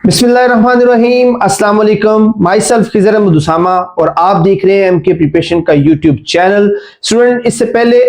बिस्मिल्लाहिर्रहमानिर्रहीम, अस्सलाम वालेकुम। माई सेल्फ खिज़र अहमद उसामा और आप देख रहे हैं एमके प्रिपरेशन का यूट्यूब चैनल। स्टूडेंट, इससे पहले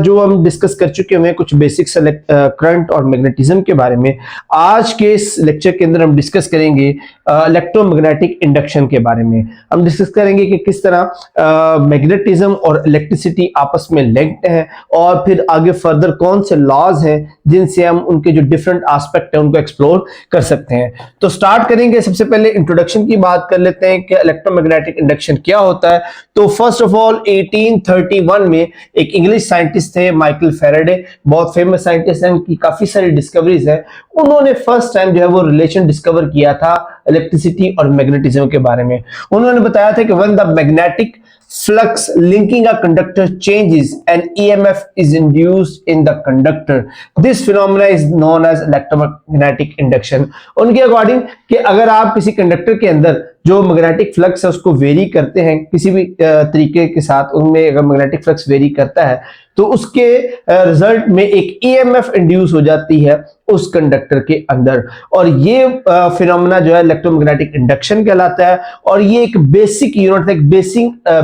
जो हम डिस्कस कर चुके हैं कुछ बेसिक्स करंट और मैग्नेटिज्म के बारे में, आज के इस लेक्चर के अंदर हम डिस्कस करेंगे इलेक्ट्रोमैग्नेटिक इंडक्शन के बारे में। हम डिस्कस करेंगे कि किस तरह मैग्नेटिज्म और इलेक्ट्रिसिटी आपस में लिंक्ड है और फिर आगे फर्दर कौन से लॉज हैं जिनसे हम उनके जो डिफरेंट एस्पेक्ट है उनको एक्सप्लोर कर सकते हैं। तो स्टार्ट करेंगे। सबसे पहले इंट्रोडक्शन की बात कर लेते हैं कि इलेक्ट्रोमैग्नेटिक इंडक्शन क्या होता है। तो फर्स्ट ऑफ ऑल 1831 में एक इंग्लिश साइंटिस्ट थे माइकल फैराडे, बहुत फेमस साइंटिस्ट हैं, उनकी काफी सारी डिस्कवरीज हैं। उन्होंने फर्स्ट टाइम जो है वो रिलेशन डिस्कवर किया था इलेक्ट्रिसिटी और मैग्नेटिज्म के बारे में। उन्होंने बताया था कि when the magnetic flux linking a conductor changes and EMF is induced in the conductor, this phenomena is known as electromagnetic induction। उनके अकॉर्डिंग कि अगर आप किसी कंडक्टर के अंदर जो मैग्नेटिक फ्लक्स है उसको वेरी करते हैं किसी भी तरीके के साथ, उनमें अगर मैग्नेटिक फ्लक्स वेरी करता है तो उसके रिजल्ट में एक EMF इंड्यूस हो जाती है उस कंडक्टर के अंदर, और ये फिनोमेना जो है इलेक्ट्रोमैग्नेटिक इंडक्शन कहलाता है। और ये एक बेसिक यूनिट, एक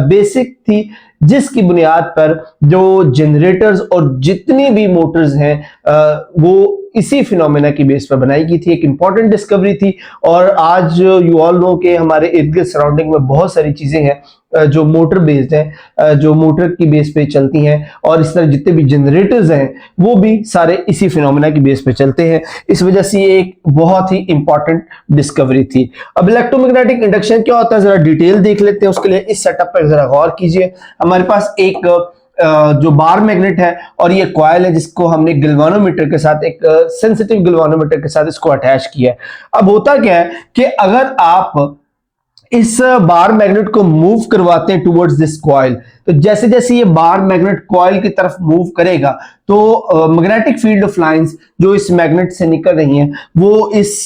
बेसिक थी जिसकी बुनियाद पर जो जनरेटर्स और जितनी भी मोटर्स हैं वो इसी फिनोमेना की बेस पर बनाई गई थी। एक इंपॉर्टेंट डिस्कवरी थी और आज यू ऑल नो के हमारे इर्द गिर्द सराउंडिंग में बहुत सारी चीजें हैं जो मोटर बेस्ड हैं, जो मोटर की बेस पे चलती हैं, और इस तरह जितने भी जनरेटर्स हैं वो भी सारे इसी फिनोमेना की बेस पे चलते हैं। इस वजह से ये एक बहुत ही इंपॉर्टेंट डिस्कवरी थी। अब इलेक्ट्रोमैग्नेटिक इंडक्शन क्या होता है जरा डिटेल देख लेते हैं। उसके लिए इस सेटअप पर जरा गौर कीजिए। हमारे पास एक जो बार मैग्नेट है और ये कॉइल है जिसको हमने गैल्वानोमीटर के साथ, एक सेंसिटिव गैल्वानोमीटर के साथ इसको अटैच किया है। अब होता क्या है कि अगर आप इस बार मैग्नेट को मूव करवाते हैं टुवर्ड्स दिस कॉइल, तो जैसे जैसे ये बार मैग्नेट कॉइल की तरफ मूव करेगा तो मैग्नेटिक फील्ड ऑफ लाइंस जो इस मैग्नेट से निकल रही हैं वो इस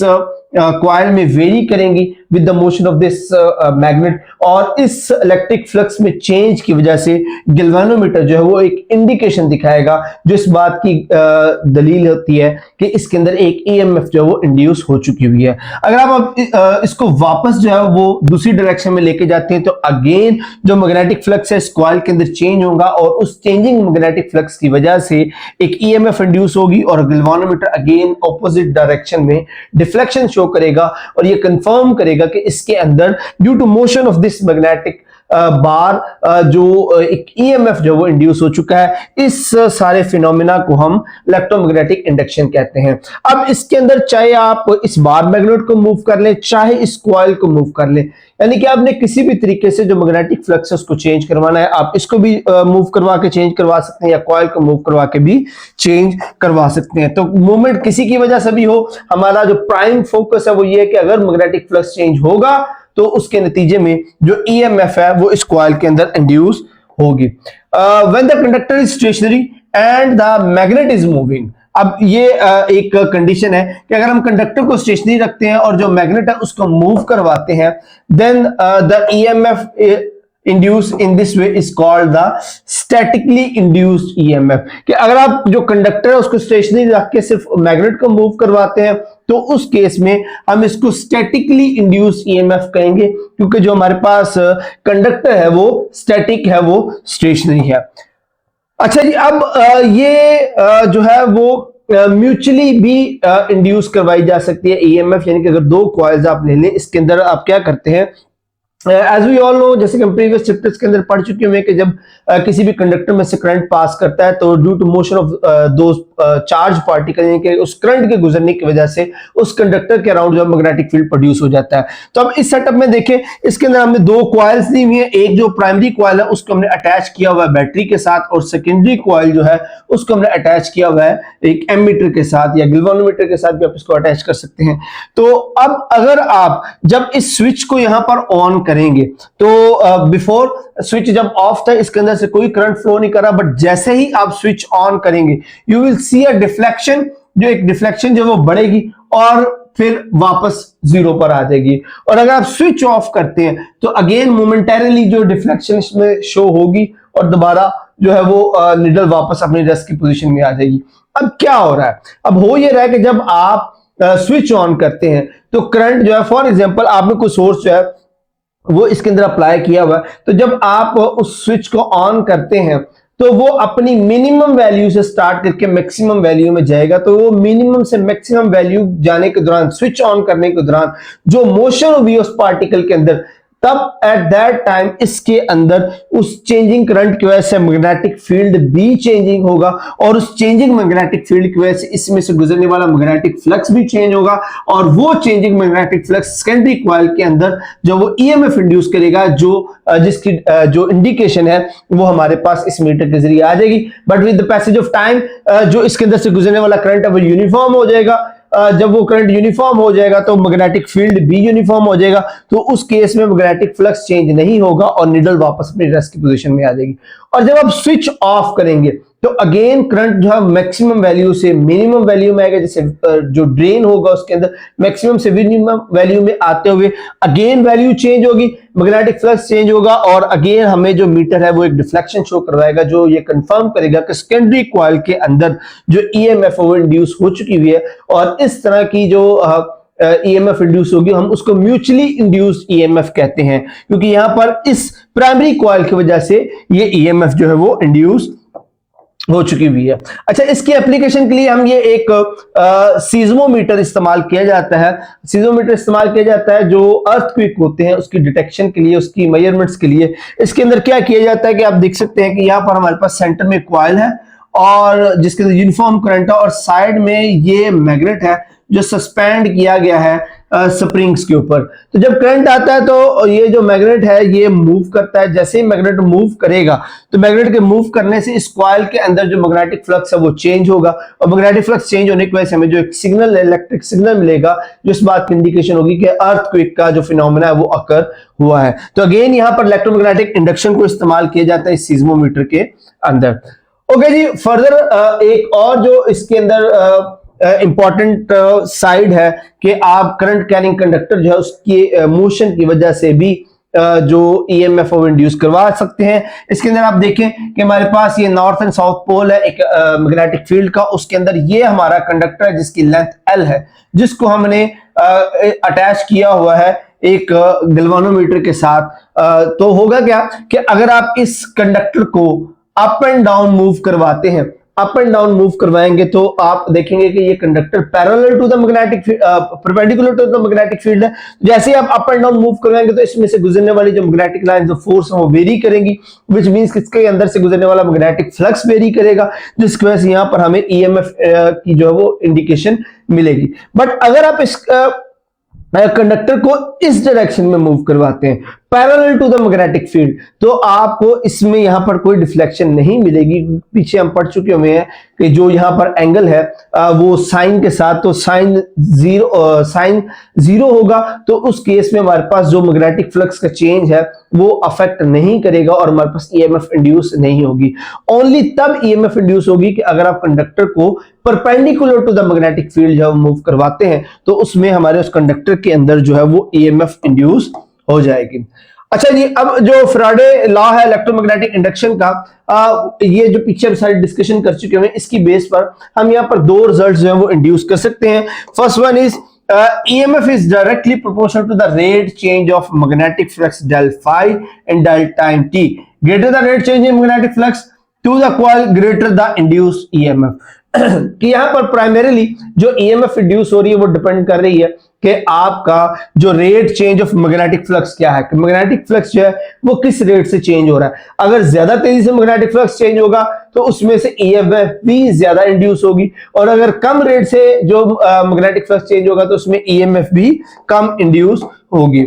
कॉइल में वेरी करेंगी with the motion of this magnet, और इस इलेक्ट्रिक फ्लक्स में चेंज की वजह से गैल्वानोमीटर जो है वो एक इंडिकेशन दिखाएगा जो इस बात की दलील होती है कि इसके अंदर एक EMF जो है वो इंड्यूस हो चुकी हुई है। अगर आप इसको वापस जो है वो दूसरी डायरेक्शन में लेके जाते हैं तो अगेन जो मैग्नेटिक फ्लक्स है इस कॉइल के अंदर चेंज होगा और उस चेंजिंग मैग्नेटिक फ्लक्स की वजह से एक EMF इंड्यूस होगी और गैल्वानोमीटर अगेन ऑपोजिट डायरेक्शन में डिफ्लेक्शन शो करेगा और ये कंफर्म करेगा कि इसके अंदर due to motion of this magnetic bar जो एक EMF जो वो इंड्यूस हो चुका है। इस सारे फिनोमेना को हम इलेक्ट्रोमैग्नेटिक इंडक्शन कहते हैं। अब इसके अंदर चाहे आप इस बार मैग्नेट को मूव कर लें चाहे इस कॉइल को मूव कर लें, यानी कि आपने किसी भी तरीके से जो मैग्नेटिक फ्लक्स है उसको चेंज करवाना है, आप इसको भी मूव करवा के चेंज करवा सकते हैं या कॉइल को मूव करवा के भी चेंज करवा सकते हैं। तो मूवमेंट किसी की वजह से भी हो, हमारा जो प्राइम फोकस है वो ये है कि अगर मैग्नेटिक फ्लक्स चेंज होगा तो उसके नतीजे में जो EMF है वो इस कॉइल के अंदर इंड्यूस होगी। When the conductor is stationary and the magnet is moving, अब ये एक कंडीशन है कि अगर हम कंडक्टर को स्टेशनरी रखते हैं और जो मैग्नेट है उसको मूव करवाते हैं, then the EMF induce in this way is called the statically induced EMF। कि अगर आप जो कंडक्टर है उसको स्टेशनरी रख के सिर्फ मैग्नेट को मूव करवाते हैं तो उस केस में हम इसको स्टैटिकली इंड्यूस्ड EMF कहेंगे, क्योंकि जो हमारे पास कंडक्टर है वो स्टैटिक है, वो स्टेशनरी है। अच्छा जी, अब ये जो है वो म्यूचुअली भी इंड्यूस करवाई जा सकती है EMF, यानी कि अगर दो कॉइल्स आप ले लें, इसके अंदर आप क्या करते हैं, एज वी ऑल नो, जैसे कि हम प्रीवियस चैप्टर्स के अंदर पढ़ चुके हैं कि जब किसी भी कंडक्टर में से करंट पास करता है तो ड्यू टू मोशन ऑफ दो चार्ज पार्टिकल, यानी कि उस करंट के गुजरने की वजह से उस कंडक्टर के अराउंड जो मैग्नेटिक फील्ड प्रोड्यूस हो जाता है। तो अब इस सेटअप में देखें, इसके अंदर हमने दो कॉइल्स दी हुई है। एक जो प्राइमरी कॉइल है उसको हमने अटैच किया हुआ है बैटरी के साथ, और सेकेंडरी कॉइल जो है उसको हमने अटैच किया हुआ है एक एमीटर के साथ या गैल्वानोमीटर के साथ भी आप इसको अटैच कर सकते हैं। तो अब अगर आप जब इस स्विच को यहां पर ऑन करेंगे तो बिफोर स्विच जब ऑफ था इसके अंदर से कोई करंट फ्लो नहीं कर रहा, बट जैसे ही आप स्विच ऑन करेंगे you will see a deflection, जो एक डिफ्लेक्शन जो वो बढ़ेगी और फिर वापस जीरो पर आ जाएगी। और अगर आप स्विच ऑफ करते हैं तो अगेन मोमेंटरीली जो डिफ्लेक्शन इसमें शो होगी और दोबारा जो है वो निडल वापस अपनी रेस्ट की पोजीशन में आ जाएगी। अब क्या हो रहा है, अब हो ये रहा है कि जब आप स्विच ऑन करते हैं तो करंट जो है, फॉर एग्जांपल आपने कोई सोर्स जो है वो इसके अंदर अप्लाई किया हुआ है, तो जब आप उस स्विच को ऑन करते हैं तो वो अपनी मिनिमम वैल्यू से स्टार्ट करके मैक्सिमम वैल्यू में जाएगा। तो वो मिनिमम से मैक्सिमम वैल्यू जाने के दौरान, स्विच ऑन करने के दौरान जो मोशन हुई उस पार्टिकल के अंदर, तब एट दैट टाइम इसके अंदर उस चेंजिंग करंट की वजह से मैग्नेटिक फील्ड भी चेंजिंग होगा, और उस चेंजिंग मैग्नेटिक फील्ड की वजह से इसमें से गुजरने वाला मैग्नेटिक फ्लक्स भी चेंज होगा, और वो changing magnetic flux secondary coil के अंदर जो वो ईएमएफ इंड्यूस करेगा, जो जिसकी जो इंडिकेशन है वो हमारे पास इस मीटर के जरिए आ जाएगी। But with the passage of time जो इसके अंदर से गुजरने वाला करंट है वो यूनिफॉर्म हो जाएगा। जब वो करंट यूनिफॉर्म हो जाएगा तो मैग्नेटिक फील्ड भी यूनिफॉर्म हो जाएगा, तो उस केस में मैग्नेटिक फ्लक्स चेंज नहीं होगा और निडल वापस अपनी रेस्ट की पोजीशन में आ जाएगी। और जब आप स्विच ऑफ करेंगे तो अगेन करंट जो है मैक्सिमम वैल्यू से मिनिमम वैल्यू में आएगा, जैसे जो ड्रेन होगा उसके अंदर मैक्सिमम से मिनिमम वैल्यू में आते हुए अगेन वैल्यू चेंज होगी, मैग्नेटिक फ्लक्स चेंज होगा, और अगेन हमें जो मीटर है वो एक डिफ्लेक्शन शो करवाएगा जो ये कंफर्म करेगा कि सेकेंडरी कॉइल के अंदर जो ईएमएफ वो इंड्यूस हो चुकी हुई है। और इस तरह की जो ईएमएफ इंड्यूस होगी हम उसको म्यूचुअली इंड्यूस्ड ईएमएफ कहते हैं, क्योंकि यहां पर इस प्राइमरी कॉइल की वजह से ये ईएमएफ जो है वो इंड्यूस हो चुकी हुई है। अच्छा, इसकी एप्लीकेशन के लिए हम ये एक सीज्मोमीटर इस्तेमाल किया जाता है। सीज्मोमीटर इस्तेमाल किया जाता है जो अर्थक्वेक होते हैं उसकी डिटेक्शन के लिए, उसकी मेजरमेंट्स के लिए। इसके अंदर क्या किया जाता है कि आप देख सकते हैं कि यहाँ पर हमारे पास सेंटर में कॉइल है और जिसके अंदर यूनिफॉर्म करंट है, और साइड में ये मैग्नेट है जो सस्पेंड किया गया है स्प्रिंग्स के ऊपर। तो जब करंट आता है तो ये जो मैग्नेट है ये मूव करता है। जैसे ही मैग्नेट मूव करेगा तो मैग्नेट के मूव करने से इस कॉइल के अंदर जो मैग्नेटिक फ्लक्स है वो चेंज होगा, और मैग्नेटिक फ्लक्स चेंज होने की वजह से हमें जो एक सिग्नल, इलेक्ट्रिक सिग्नल मिलेगा जो इस बात की इंडिकेशन होगी कि अर्थक्वेक का जो फिनोमेना है वो अकर हुआ है। तो अगेन यहाँ पर इलेक्ट्रोमैग्नेटिक इंडक्शन को इस्तेमाल किया जाता है इस सीज्मोमीटर के अंदर। ओके जी, फर्दर एक और जो इसके अंदर इंपॉर्टेंट साइड है कि आप करंट कैरिंग कंडक्टर जो है उसकी मोशन की वजह से भी जो ईएमएफ वो इंड्यूस करवा सकते हैं। इसके अंदर आप देखें कि हमारे पास ये नॉर्थ एंड साउथ पोल है एक मैग्नेटिक फील्ड का, उसके अंदर ये हमारा कंडक्टर है जिसकी लेंथ एल है, जिसको हमने अटैच किया हुआ है एक गैल्वानोमीटर के साथ। तो होगा क्या कि अगर आप इस कंडक्टर को अप एंड डाउन मूव करवाते हैं, अप एंड डाउन मूव करवाएंगे तो आप देखेंगे कि ये conductor parallel to the magnetic perpendicular to the magnetic field है। जैसे ही आप अप एंड डाउन मूव करवाएंगे तो इसमें से गुजरने वाली जो मैग्नेटिक लाइंस जो फोर्स है वो वेरी करेंगी, व्हिच मींस इसके अंदर से गुजरने वाला मैग्नेटिक फ्लक्स वेरी करेगा, जिसकी वजह से यहां पर हमें ईएमएफ की जो है वो इंडिकेशन मिलेगी। बट अगर आप इस कंडक्टर को इस डायरेक्शन में मूव करवाते हैं parallel to the magnetic field, तो आपको इसमें यहां पर कोई डिफ्लेक्शन नहीं मिलेगी। पीछे हम पढ़ चुके हुए हैं कि जो यहां पर एंगल है वो साइन के साथ, तो साइन जीरो होगा, तो उस केस में हमारे पास जो मैग्नेटिक फ्लक्स का चेंज है वो अफेक्ट नहीं करेगा और हमारे पास ईएमएफ इंड्यूस नहीं होगी। ओनली तब ईएमएफ इंड्यूस होगी कि अगर आप कंडक्टर को perpendicular to the magnetic field जो मूव करवाते हैं तो उसमें हमारे उस कंडक्टर के अंदर जो है वो ईएमएफ इंड्यूस हो जाएगी। अच्छा जी, अब जो फैराडे लॉ है इलेक्ट्रोमैग्नेटिक इंडक्शन का, ये जो पीछे सारी डिस्कशन कर चुके हैं, इसकी बेस पर हम यहाँ पर दो रिजल्ट जो है वो इंड्यूस कर सकते हैं। First one is EMF is directly proportional to the rate change of magnetic flux del phi and del time t. Greater the rate change in magnetic flux to the coil, greater the induced EMF. कि यहां पर primarily जो EMF induce हो रही है वो depend कर रही है कि आपका जो rate change of magnetic flux क्या है, कि मैग्नेटिक फ्लक्स जो है वो किस रेट से चेंज हो रहा है। अगर ज्यादा तेजी से मैग्नेटिक फ्लक्स चेंज होगा तो उसमें से EMF भी ज्यादा इंड्यूस होगी, और अगर कम रेट से जो मैग्नेटिक फ्लक्स चेंज होगा तो उसमें EMF भी कम इंड्यूस होगी।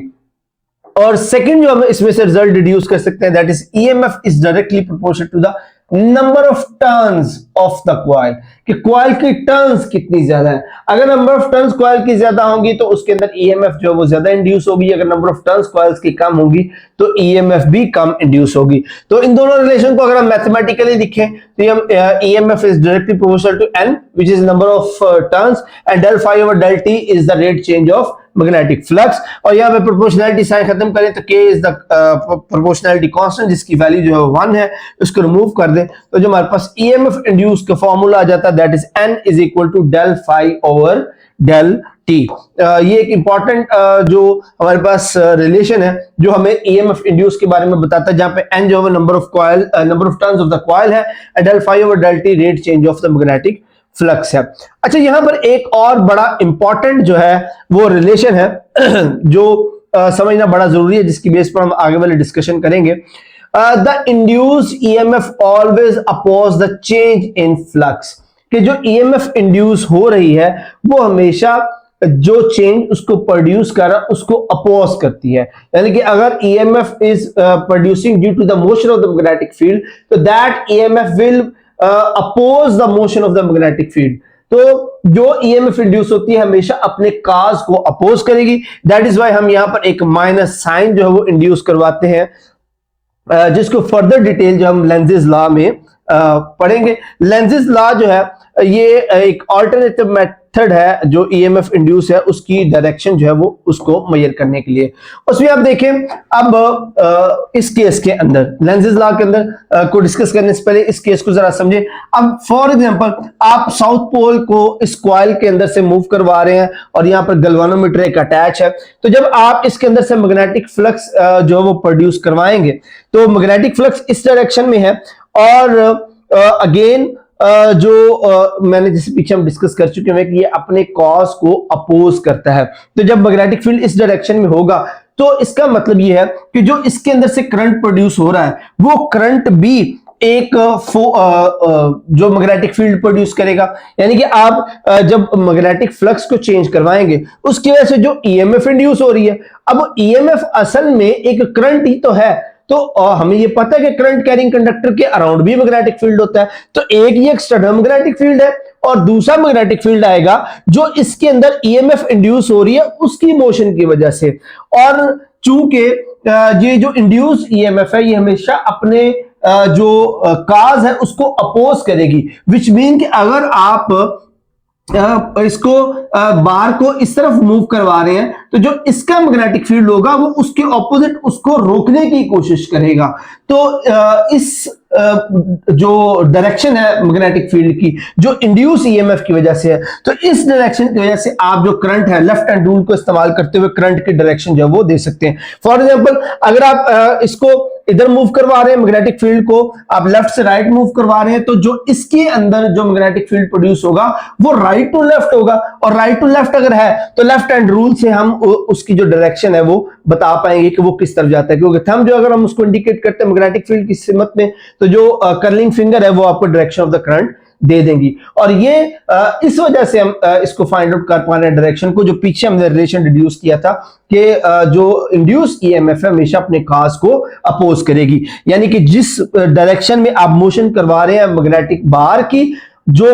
और सेकंड जो हम इसमें से रिजल्ट डिड्यूस कर सकते हैं, that is EMF is directly proportional to the number of turns of the coil, कि कॉइल की टर्न्स कितनी ज्यादा है। अगर नंबर ऑफ टर्न्स कॉइल की ज्यादा होंगी तो उसके अंदर EMF जो है वो ज्यादा इंड्यूस होगी, अगर नंबर ऑफ टर्न्स कॉइल्स की कम होगी तो EMF भी कम इंड्यूस होगी। तो इन दोनों रिलेशन को अगर हम मैथमेटिकली लिखें तो हम EMF is directly proportional to n which is number of turns and del phi over del t is the rate change of magnetic flux. और यहां पे प्रोपोर्शनैलिटी साइन खत्म करें तो k is the proportionality constant जिसकी value जो है 1 है, उसको रिमूव कर दें तो जो हमारे पास EMF इंड्यूस का फार्मूला आ जाता है that is n is equal to del phi over del T. ये एक इंपॉर्टेंट जो हमारे पास रिलेशन है जो हमें ईएमएफ इंड्यूस के बारे में बताता है, जहां पे एन जो है number of turns of the coil है, del phi over del t rate change of the magnetic flux है। अच्छा, यहां पर एक और बड़ा इंपॉर्टेंट जो है वो रिलेशन है जो समझना बड़ा जरूरी है, जिसकी बेस पर हम आगे वाले डिस्कशन करेंगे। The induced EMF always oppose the change in flux, कि जो ईएमएफ इंड्यूस हो रही है वो हमेशा जो चेंज उसको प्रोड्यूस कर रहा उसको अपोज करती है। यानी कि अगर EMF is producing due to the motion of the magnetic field, तो that EMF will oppose the motion of the magnetic field. तो जो ईएमएफ इंड्यूस होती है हमेशा अपने काज को अपोज करेगी। दैट इज वाई हम यहां पर एक माइनस साइन जो है वो इंड्यूस करवाते हैं, जिसको फर्दर डिटेल जो हम लेंजेस लॉ में पढ़ेंगे। लेंजेस लॉ जो है ये एक ऑल्टरनेटिव मेथड है जो ईएमएफ इंड्यूस है उसकी डायरेक्शन जो है वो उसको मेजर करने के लिए। उसमें आप देखें, अब इस केस के अंदर लेंजेस लॉ के अंदर को डिस्कस करने से पहले इस केस को जरा समझें। अब फॉर एग्जांपल आप साउथ पोल को इस कॉइल के अंदर से मूव करवा रहे हैं और यहां पर गैल्वानोमीटर एक अटैच है, तो जब आप इसके अंदर से मैग्नेटिक फ्लक्स जो है वो प्रोड्यूस करवाएंगे तो मैग्नेटिक फ्लक्स इस डायरेक्शन में है और अगेन मैंने जैसे पीछे हम डिस्कस कर चुके हैं कि ये अपने कॉज को अपोज करता है। तो जब मैग्नेटिक फील्ड इस डायरेक्शन में होगा तो इसका मतलब ये है कि जो इसके अंदर से करंट प्रोड्यूस हो रहा है वो करंट भी एक जो मैग्नेटिक फील्ड प्रोड्यूस करेगा। यानी कि आप जब मैग्नेटिक फ्लक्स को चेंज करवाएंगे उसकी वजह से जो ईएमएफ इंड्यूस हो रही है, अब ईएमएफ असल में एक करंट ही तो है। तो हमें ये पता है कि करंट कैरिंग कंडक्टर के अराउंड भी मैग्नेटिक फील्ड होता है, तो एक ये एक्सटर्नल मैग्नेटिक फील्ड है और दूसरा मैग्नेटिक फील्ड आएगा जो इसके अंदर ईएमएफ इंड्यूस हो रही है उसकी मोशन की वजह से। और चूंकि ये जो इंड्यूस ईएमएफ है ये हमेशा अपने जो काज है उसको अपोज करेगी, विच मीन कि अगर आप इसको बार को इस तरफ मूव करवा रहे हैं तो जो इसका मैग्नेटिक फील्ड होगा वो उसके ऑपोजिट उसको रोकने की कोशिश करेगा। तो इस जो डायरेक्शन है मैग्नेटिक फील्ड की जो इंड्यूस ईएमएफ की वजह से है, तो इस डायरेक्शन की वजह से आप जो करंट है लेफ्ट हैंड रूल को इस्तेमाल करते हुए करंट की डायरेक्शन जो है वो दे सकते हैं। फॉर एग्जांपल अगर आप इसको इधर मूव करवा रहे हैं मैग्नेटिक फील्ड को, आप लेफ्ट से राइट मूव करवा रहे हैं, तो जो इसके अंदर जो मैग्नेटिक फील्ड प्रोड्यूस होगा वो राइट टू लेफ्ट होगा। और राइट टू लेफ्ट अगर है तो लेफ्ट हैंड रूल से हम उसकी जो डायरेक्शन है वो बता पाएंगे कि वो किस तरफ जाता है, क्योंकि थंब जो अगर हम उसको इंडिकेट करते हैं मैग्नेटिक फील्ड की सिमत में तो जो कर्लिंग फिंगर है वो आपको डायरेक्शन ऑफ द करंट दे देंगी। और ये इस वजह से हम इसको फाइंड आउट कर पा रहे हैं डायरेक्शन को, जो पीछे हमने रिलेशन डिड्यूस किया था कि जो इंड्यूस ईएमएफ है हमेशा अपने काज को अपोज करेगी। यानी कि जिस डायरेक्शन में आप मोशन करवा रहे हैं मैग्नेटिक बार की, जो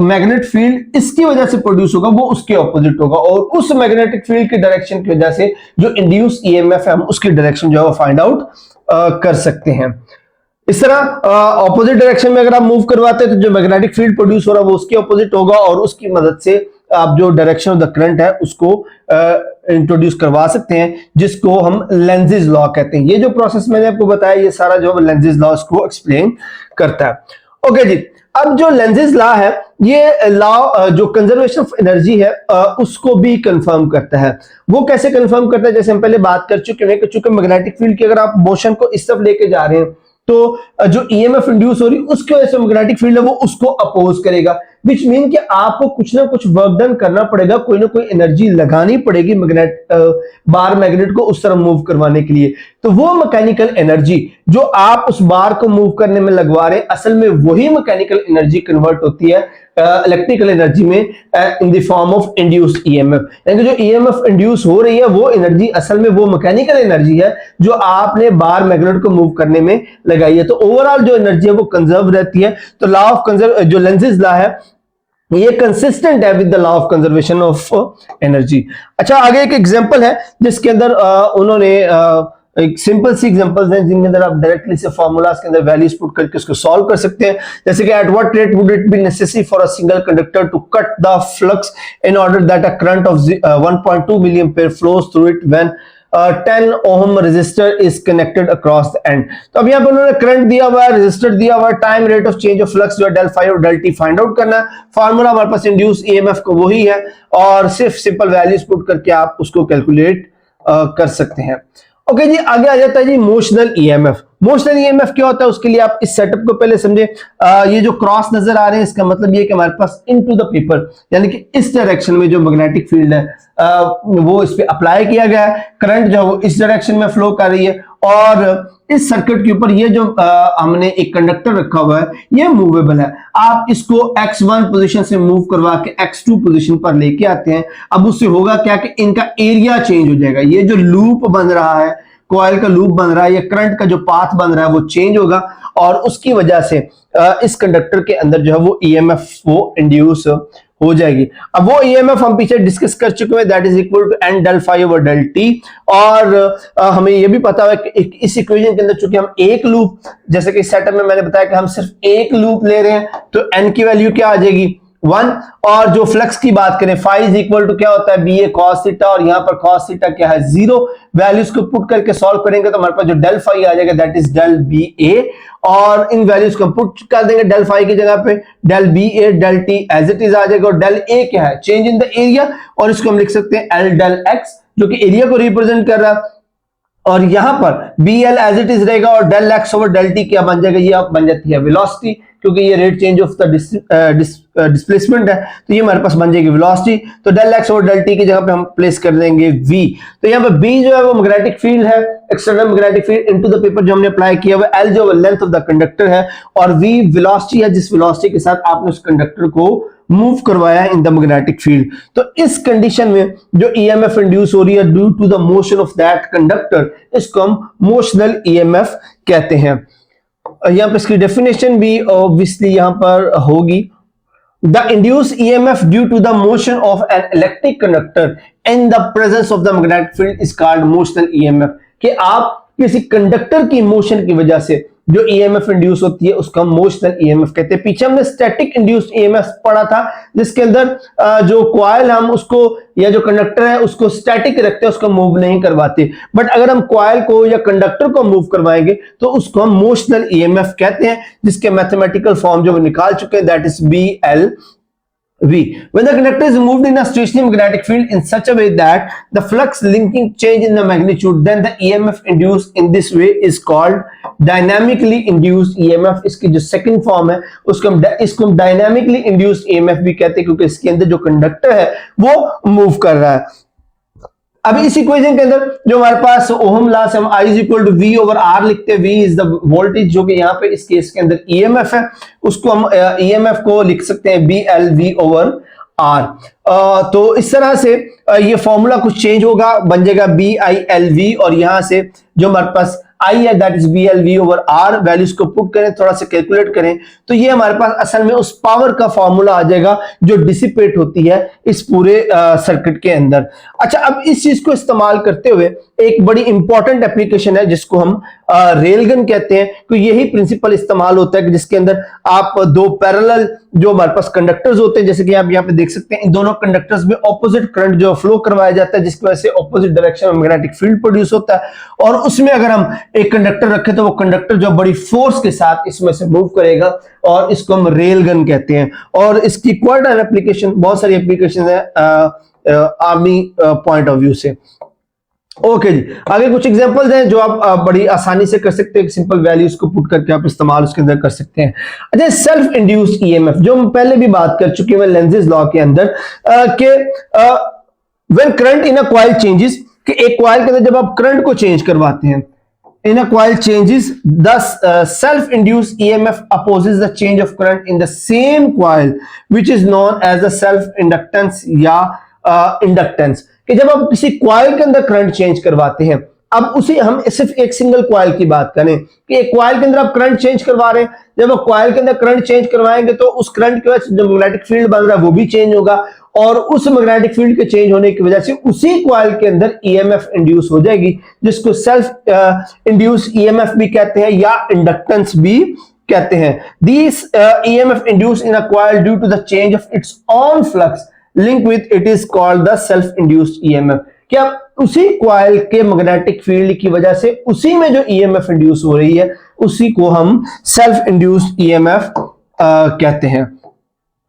मैग्नेट फील्ड इसकी वजह से प्रोड्यूस होगा वो उसके ऑपोजिट होगा और उस मैग्नेटिक फील्ड की डायरेक्शन की वजह से जो इंड्यूस ईएमएफ है हम उसकी डायरेक्शन जो है वो फाइंड आउट कर सकते हैं। इस तरह ऑपोजिट डायरेक्शन में अगर आप मूव करवाते हैं तो जो मैग्नेटिक फील्ड प्रोड्यूस हो रहा है वो उसके ऑपोजिट होगा और उसकी मदद से आप जो डायरेक्शन ऑफ द करंट है उसको इंट्रोड्यूस करवा सकते हैं, जिसको हम लेंजेस लॉ कहते हैं। ये जो प्रोसेस मैंने आपको बताया ये सारा जो लेंजेस लॉ इसको एक्सप्लेन करता है। ओके जी, अब जो लेंजेस लॉ है ये लॉ जो कंजर्वेशन ऑफ एनर्जी है उसको भी कंफर्म करता है। वो कैसे कंफर्म करता है, जैसे हम पहले बात कर चुके हैं कि चूंकि मैग्नेटिक फील्ड की अगर आप मोशन को इस तरफ लेके जा रहे हैं तो जो ईएमएफ इंड्यूस हो रही है उसकी वजह से मैग्नेटिक फील्ड है वो उसको अपोज करेगा, विच मीन कि आपको कुछ ना कुछ वर्क डन करना पड़ेगा, कोई ना कोई एनर्जी लगानी पड़ेगी बार मैग्नेट को उस तरफ मूव करवाने के लिए। तो वो मैकेनिकल एनर्जी जो आप उस बार को मूव करने में लगवा रहे हैं असल में वही मैकेनिकल एनर्जी कन्वर्ट होती है इलेक्ट्रिकल एनर्जी में in the form of induced EMF. यानी जो ईएमएफ इंड्यूस हो रही है वो एनर्जी असल में वो मैकेनिकल एनर्जी है जो आपने बार मैग्नेट को मूव करने में लगाई है। तो ओवरऑल जो एनर्जी है वो कंजर्व रहती है। तो लॉ ऑफ जो लेंजेस लॉ है ये कंसिस्टेंट है with the law of conservation of energy. अच्छा, आगे एक एग्जांपल है जिसके अंदर उन्होंने एक सिंपल सी एग्जांपल्स हैं जिनके अंदर आप डायरेक्टली से फार्मूलाज के अंदर वैल्यूज पुट करके उसको सॉल्व कर सकते हैं। जैसे कि at what rate would it be necessary for a single conductor to cut the flux in order that a current of 1.2 milli ampere flows through it when 10 ohm resistor is connected across the end. तो अब यहाँ पर उन्होंने current दिया हुआ है, resistor दिया हुआ है, time rate of change of flux जो है डेल फाई और डेल टी फाइंड आउट करना है। फार्मूला हमारे पास इंड्यूस ईएमएफ को वही है और सिर्फ सिंपल वैल्यूज पुट करके आप उसको कैलकुलेट कर सकते हैं। ओके जी, आगे आ जाता है जी मोशनल ईएमएफ। मोशनल ईएमएफ क्या होता है उसके लिए आप इस सेटअप को पहले समझे। ये जो क्रॉस नजर आ रहे हैं इसका मतलब ये कि हमारे पास इनटू द पेपर यानी कि इस डायरेक्शन में जो मैग्नेटिक फील्ड है वो इस पे अप्लाई किया गया है। करंट जो है वो इस डायरेक्शन में फ्लो कर रही है और इस सर्किट के ऊपर ये जो हमने एक कंडक्टर रखा हुआ है ये मूवेबल है। आप इसको x1 पोजीशन से मूव करवा के x2 पोजीशन पर लेके आते हैं। अब उससे होगा क्या कि इनका एरिया चेंज हो जाएगा। ये जो लूप बन रहा है, कॉइल का लूप बन रहा है, ये करंट का जो पाथ बन रहा है वो चेंज होगा और उसकी वजह से इस कंडक्टर के अंदर जो है वो ईएमएफ वो इंड्यूस हो जाएगी। अब वो ईएमएफ हम पीछे डिस्कस कर चुके हैं, that is equal to N del phi over del T. और हमें ये भी पता है कि इस इक्वेशन के अंदर चूंकि हम एक लूप, जैसे कि सेटअप में मैंने बताया कि हम सिर्फ एक लूप ले रहे हैं तो एन की वैल्यू क्या आ जाएगी 1। और जो फ्लक्स की बात करें फाई इज इक्वल टू क्या होता है बी ए कॉस थीटा और यहां पर कॉस थीटा क्या है 0। वैल्यूज को पुट करके सॉल्व करेंगे तो हमारे पास जो डेल फाई आ जाएगा दैट इज डेल बी ए और इन वैल्यूज को पुट कर देंगे डेल फाई की जगह पे del B A del t as it is आ जाएगा और डेल ए क्या है चेंज इन द एरिया और इसको हम लिख सकते हैं एल डेल एक्स जो कि एरिया को रिप्रेजेंट कर रहा है और यहां पर B L as it is रहेगा और del X over del T क्या बन जाएगा, ये बन जाती है वेलोसिटी क्योंकि ये rate change of the displacement है तो ये हमारे पास बन जाएगी वेलोसिटी। तो del X over del T की जगह पे हम प्लेस कर देंगे v। तो यहाँ पे b जो है वो मैग्नेटिक फील्ड है, external magnetic field into the paper जो हमने अप्लाई किया हुआ, l जो लेंथ ऑफ द कंडक्टर है और v वेलोसिटी है जिस वेलोसिटी के साथ आपने उस कंडक्टर को मूव करवाया है इन द मैग्नेटिक फील्ड। तो इस कंडीशन में जो ईएमएफ इंड्यूस हो रही है due to the motion of that conductor इसको हम मोशनल ईएमएफ कहते हैं। यहां पर इसकी डेफिनेशन भी ऑब्वियसली यहां पर होगी। The induced EMF due to the motion of an electric conductor in the presence of the magnetic field is called motional EMF। कि आप किसी कंडक्टर की मोशन की वजह से जो ईएमएफ इंड्यूस होती है उसका मोशनल ईएमएफ कहते हैं। पीछे हमने स्टैटिक इंड्यूस्ड ईएमएफ पढ़ा था जिसके अंदर जो कॉइल हम उसको या जो कंडक्टर है उसको स्टैटिक रखते हैं, उसको मूव नहीं करवाते। बट अगर हम कॉइल को या कंडक्टर को मूव करवाएंगे तो उसको हम मोशनल ईएमएफ कहते हैं जिसके मैथमेटिकल फॉर्म जो निकाल चुके हैं that is B L V. When the conductor is moved in a stationary magnetic field in such a way that the flux linking change in the magnitude, then the EMF induced in this way is called dynamically induced EMF। इसकी जो second form है उसको हम dynamically induced EMF भी कहते हैं क्योंकि इसके अंदर जो कंडक्टर है वो मूव कर रहा है। अभी इस इक्वेशन के अंदर जो हमारे पास ओहम लॉ से हम I is equal to V over R लिखते हैं। V इज द वोल्टेज जो कि यहाँ पे इस केस के अंदर EMF है उसको हम EMF को लिख सकते हैं BLV ओवर R। तो इस तरह से ये फॉर्मूला कुछ चेंज होगा, बन जाएगा BILV और यहां से जो हमारे पास I है that is BLV over R। Values को पुट करें, थोड़ा सा कैलकुलेट करें तो ये हमारे पास असल में उस पावर का फॉर्मूला आ जाएगा जो डिसिपेट होती है इस पूरे सर्किट के अंदर। अच्छा, अब इस चीज को इस्तेमाल करते हुए एक बड़ी इंपॉर्टेंट एप्लीकेशन है जिसको हम रेलगन कहते हैं। तो यही प्रिंसिपल इस्तेमाल होता है कि जिसके अंदर आप दो पैरेलल जो हमारे पास कंडक्टर्स होते हैं, जैसे कि आप यहाँ पे देख सकते हैं इन दोनों कंडक्टर्स में ऑपोजिट करंट जो फ्लो करवाया जाता है जिसकी वजह से ऑपोजिट डायरेक्शन में मैग्नेटिक फील्ड प्रोड्यूस होता है और उसमें अगर हम एक कंडक्टर रखें तो वो कंडक्टर जो बड़ी फोर्स के साथ इसमें से मूव करेगा और इसको हम रेल गन कहते हैं। और इसकी क्वाइट एन एप्लीकेशन, बहुत सारी एप्लीकेशन है आर्मी पॉइंट ऑफ व्यू से। ओके जी, आगे कुछ एग्जांपल्स हैं जो आप बड़ी आसानी से कर सकते हैं, सिंपल वैल्यूज को पुट करके आप इस्तेमाल उसके अंदर कर सकते हैं। अच्छा, सेल्फ इंड्यूस्ड ईएमएफ जो हम पहले भी बात कर चुके हैं लेंजेस लॉ के अंदर कि when current in a coil changes, कि एक कॉइल के अंदर जब आप करंट को चेंज करवाते हैं in a coil changes, thus self-induced EMF opposes the change of current in the same coil, which is known as the self-inductance या inductance। कि जब आप किसी कॉइल के अंदर करंट चेंज करवाते हैं, अब उसे हम सिर्फ एक सिंगल कॉइल की बात करें कि एक कॉइल के अंदर आप करंट चेंज करवा रहे हैं, जब आप कॉइल के अंदर करंट चेंज करवाएंगे तो उस करंट की वजह से जो मैग्नेटिक फील्ड बन रहा है वो भी चेंज होगा और उस मैग्नेटिक फील्ड के चेंज होने की वजह से उसी कॉइल के अंदर ईएमएफ इंड्यूस हो जाएगी जिसको सेल्फ इंड्यूस ईएमएफ भी कहते हैं या इंडक्टेंस भी कहते हैं। This EMF induce in a coil due to the change of its own flux link with it is called the self induced EMF. क्या उसी कॉइल के मैग्नेटिक फील्ड की वजह से उसी में जो ईएमएफ इंड्यूस हो रही है उसी को हम सेल्फ इंड्यूस्ड ईएमएफ कहते हैं।